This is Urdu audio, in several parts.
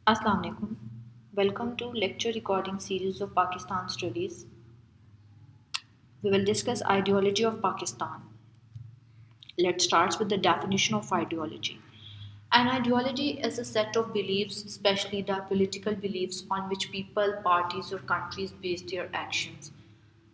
Assalamu alaikum. Welcome to lecture recording series of Pakistan studies. We will discuss ideology of Pakistan. Let's start with the definition of ideology. An ideology is a set of beliefs, especially the political beliefs on which people, parties or countries base their actions.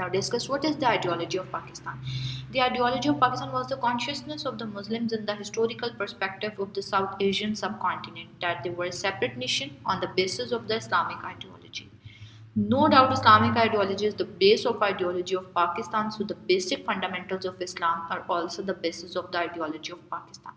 Now discuss what is the ideology of Pakistan. The ideology of Pakistan was the consciousness of the Muslims in the historical perspective of the South Asian subcontinent that they were a separate nation on the basis of the Islamic ideology. No doubt Islamic ideology is the base of ideology of Pakistan, so the basic fundamentals of Islam are also the basis of the ideology of Pakistan.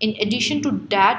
In addition to that,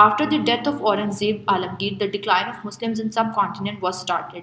After the death of Aurangzeb Alamgir, the decline of Muslims in subcontinent was started.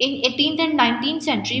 in 18th and 19th century,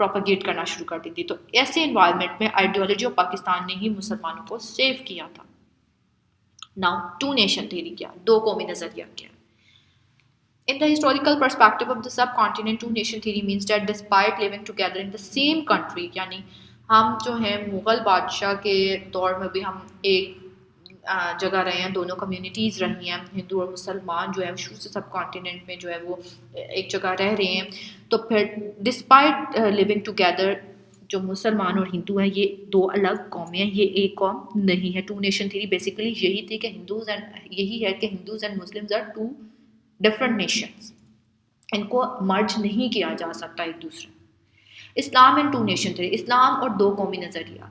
propagate کرنا شروع کر دی تھی. تو ایسے انوائرمنٹ میں آئیڈیالوجی آف پاکستان نے ہی مسلمانوں کو سیو کیا تھا. ناؤ ٹو نیشن تھیوری کیا, دو قومی نظریہ کیا. In the historical perspective of the subcontinent, two-nation theory means that despite living together in the same country, یعنی ہم جو ہیں مغل بادشاہ کے دور میں بھی ہم ایک جگہ رہے ہیں, دونوں کمیونٹیز رہی ہیں, ہندو اور مسلمان جو ہے شروع سے سب کانٹیننٹ میں جو ہے وہ ایک جگہ رہ رہے ہیں. تو پھر ڈسپائٹ لیونگ ٹوگیدر جو مسلمان اور ہندو ہیں یہ دو الگ قومیں ہیں, یہ ایک قوم نہیں ہے. ٹو نیشن تھیوری بیسیکلی یہی تھی کہ یہی ہے کہ Hindus and Muslims are two different nations, ان کو مرج نہیں کیا جا سکتا ایک دوسرے. Islam and two nation theory, اسلام اور دو قومی نظریہ.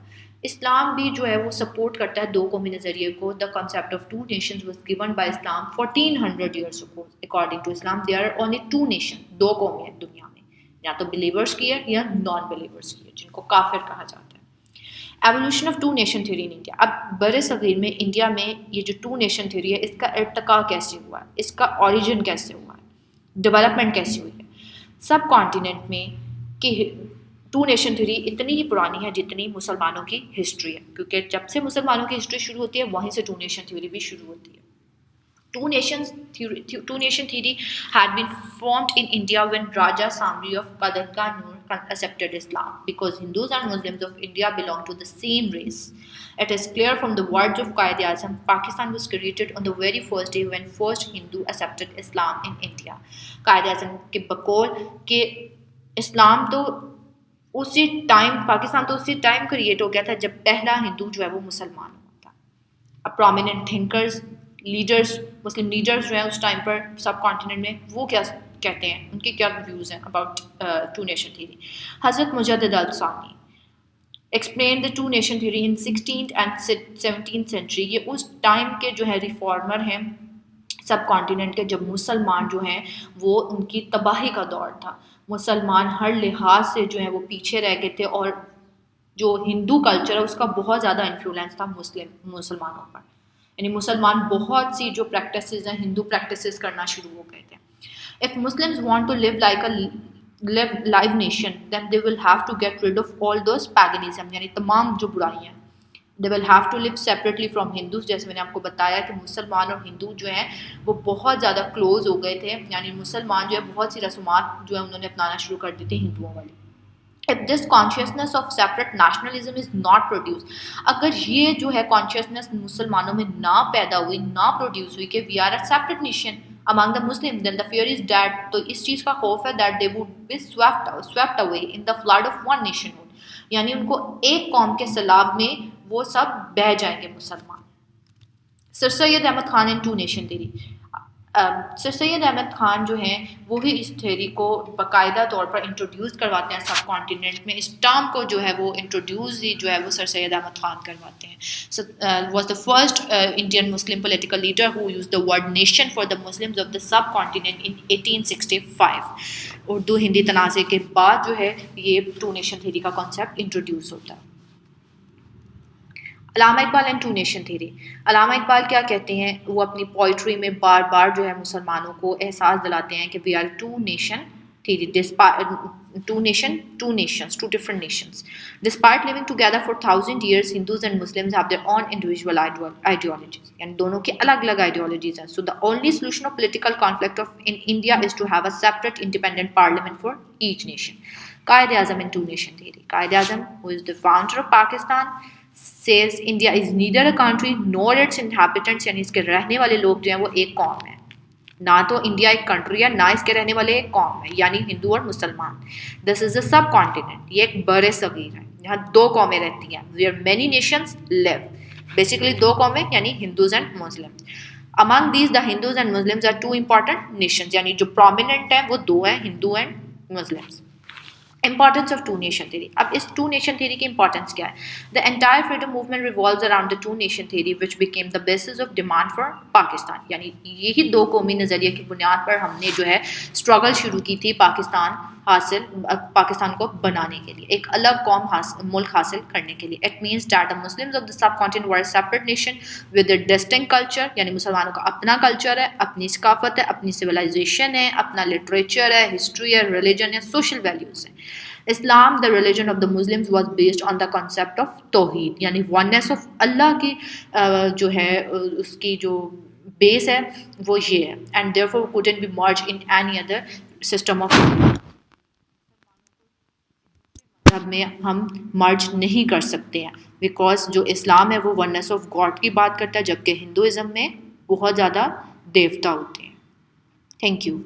اسلام بھی جو ہے وہ سپورٹ کرتا ہے دو قومی نظریے کو. The concept of two nations was given by Islam 1400 years ago. According to Islam there are only two nation, دو قومیں ہیں دنیا میں, یا تو بلیورس کی ہے یا نان بلیورس کی ہے, جن کو کافر کہا جاتا ہے. Evolution of two nation theory in India. اب بر صغیر میں انڈیا میں یہ جو ٹو نیشن تھیوری ہے اس کا ارتقاء کیسے ہوا ہے, اس کا اوریجن کیسے ہوا ہے, ڈیولپمنٹ کیسی ہوئی ہے. سب کانٹیننٹ میں کہ ٹو نیشن تھیوری اتنی ہی پرانی ہے جتنی مسلمانوں کی ہسٹری ہے, کیونکہ جب سے مسلمانوں کی ہسٹری شروع ہوتی ہے وہیں سے ٹو نیشن تھیوری بھی شروع ہوتی ہے. Two nation theory had been formed in India when Raja Samri of Kadanganur accepted Islam, because Hindus and Muslims of India belong to the same race. It is clear from the words of Quaid-e-Azam, Pakistan was created on the very first day when first Hindu accepted Islam in India. Quaid-e-Azam کے بقول کہ اسلام تو اسی ٹائم, پاکستان تو اسی ٹائم کریٹ ہو گیا تھا جب پہلا ہندو جو ہے وہ مسلمان ہوا تھا. اب prominent thinkers, leaders, Muslim leaders جو ہیں اس ٹائم پر سب کانٹیننٹ میں, وہ کیا کہتے ہیں, ان کے کیا ویوز ہیں اباؤٹ ٹو نیشن تھیوری. حضرت Mujaddid Alsani explain the two nation theory in 16th and 17th century. یہ اس ٹائم کے جو ہے ریفارمر ہیں سب کانٹیننٹ کے, جب مسلمان جو ہیں وہ ان کی تباہی کا دور تھا. مسلمان ہر لحاظ سے جو ہے وہ پیچھے رہ گئے تھے, اور جو ہندو کلچر ہے اس کا بہت زیادہ انفلوئنس تھا مسلمانوں پر. یعنی مسلمان بہت سی جو پریکٹسز ہیں ہندو پریکٹسز کرنا شروع ہو گئے تھے. If Muslims want to live like a live nation, then they will have to get rid of all those paganism, یعنی تمام جو برائی ہیں. They will have to live separately from Hindus. جیسے میں نے آپ کو بتایا کہ مسلمان اور ہندو جو ہیں وہ بہت زیادہ کلوز ہو گئے تھے, یعنی مسلمان جو ہے بہت سی رسومات جو ہے انہوں نے اپنانا شروع کر دی تھی ہندوؤں والی. If this consciousness of separate nationalism is not produced, اگر یہ جو ہے consciousness مسلمانوں میں نہ پیدا ہوئی, نہ پروڈیوس ہوئی کہ we are a separate nation among the Muslims, then the fear is that, تو اس چیز کا خوف ہے that they would be swept away in the flood of one nationhood, یعنی ان کو ایک قوم کے سیلاب میں وہ سب بہہ جائیں گے مسلمان. سر سید احمد خان ان ٹو نیشن تھیوری. سر سید احمد خان جو ہیں وہی اس تھیوری کو باقاعدہ طور پر انٹروڈیوس کرواتے ہیں سب کانٹیننٹ میں. اس ٹرم کو جو ہے وہ انٹروڈیوس ہی جو ہے وہ سر سید احمد خان کرواتے ہیں. Was the first Indian Muslim political leader who use the word nation for the Muslims of the subcontinent in 1865. Urdu Hindi تنازع کے بعد جو ہے یہ ٹو نیشن تھیوری کا کانسیپٹ انٹروڈیوس ہوتا ہے. Allama Iqbal and two nation theory. Allama Iqbal کیا کہتے ہیں, وہ اپنی پوئٹری میں بار بار جو ہے مسلمانوں کو احساس دلاتے ہیں کہ we are two nation theory, two nation, two nations, two different nations. Despite living together for 1000 years, Hindus and Muslims have their own individual ideologies, یعنی دونوں کی الگ الگ آئیڈیالوجیز ہیں. So the only solution of political conflict of in India is to have a separate independent parliament for each nation. Quaid Azam in two nation theory. Quaid Azam who is the founder of Pakistan says India is neither a country nor its inhabitants, یعنی اس کے رہنے والے لوگ جو ہیں وہ ایک قوم ہیں. نہ تو انڈیا ایک کنٹری ہے, نہ اس کے رہنے والے ایک قوم ہے, یعنی ہندو اور مسلمان. دس از اے سب کانٹیننٹ, یہ ایک بر صغیر ہے, یہاں دو قومیں رہتی ہیں. where many nations live, basically دو قومیں یعنی Hindus and Muslims. among these the Hindus and Muslims are two important nations, یعنی جو پرومیننٹ ہیں وہ دو ہیں, Hindu and Muslims. Importance of two nation theory. اب اس ٹو نیشن تھیوری کی امپورٹنس کیا ہے؟ The entire freedom movement revolves around the two nation theory which became the basis of demand for Pakistan. یعنی یہی دو قومی نظریے کی بنیاد پر ہم نے جو ہے اسٹرگل شروع کی تھی پاکستان کو بنانے کے لیے, ایک الگ ملک حاصل کرنے کے لیے. It means that the Muslims of the sub continent were separate nation with a distinct culture, یعنی مسلمانوں کا اپنا کلچر ہے, اپنی ثقافت ہے, اپنی سویلائزیشن ہے, اپنا لٹریچر ہے, ہسٹری ہے, ریلیجن ہے, سوشل ویلیوز ہیں. Islam the religion of the Muslims was based on the concept of توحید، یعنی ونیس آف اللہ کی جو ہے اس کی جو بیس ہے وہ یہ ہے. And therefore couldn't be merge in any other system of مذہب میں ہم مرج نہیں کر سکتے ہیں، بیکاز جو اسلام ہے وہ ونیس آف گاڈ کی بات کرتا ہے، جبکہ ہندوازم میں بہت زیادہ دیوتا ہوتے ہیں. Thank you.